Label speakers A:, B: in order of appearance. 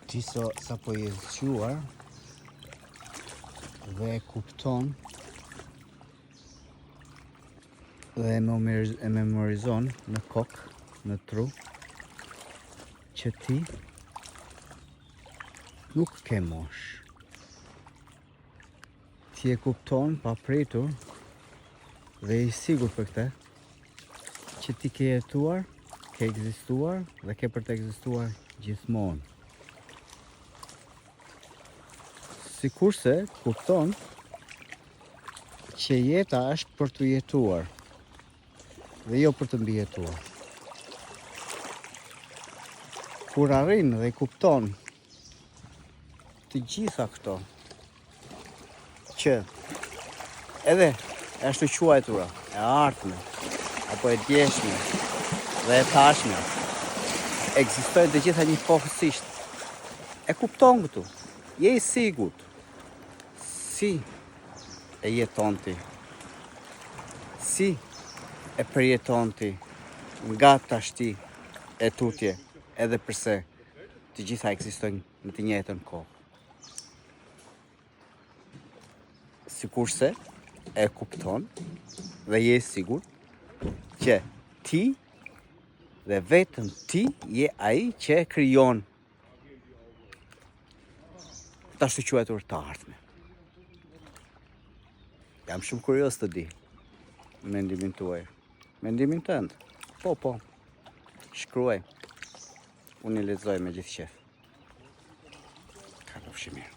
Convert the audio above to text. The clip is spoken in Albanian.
A: Ti sa po je zgjuar dhe e kupton dhe e memorizon në kokë, në tru, që ti nuk ke mosh. Ti e kupton pa pritur dhe i sigur për këtë, që ti ke jetuar, ke ekzistuar dhe ke për të ekzistuar gjithmonë. Sikurse kupton që jeta është për të jetuar dhe jo për të mbijetuar. Kur arrin dhe kupton të gjitha këto, që edhe është të quajtura e ardhme, apo e djeshme dhe e tashme, ekzistojnë të gjitha njëkohësisht. E kupton këtu, je i sigurt si e jeton ti, si e përjeton ti nga tashti e tutje, edhe përse të gjitha ekzistojnë në të njëjtën kohë. Sikurse e kupton dhe je sigur që ti dhe vetëm ti je ai që e krijon të ashtu quajtur të ardhmen. Jam shumë kurioz të di mendimin tuaj. Mendimin tënd. Po. Shkruaj. Unë i lexoj me gjithë qejf. Kalofshi mirë.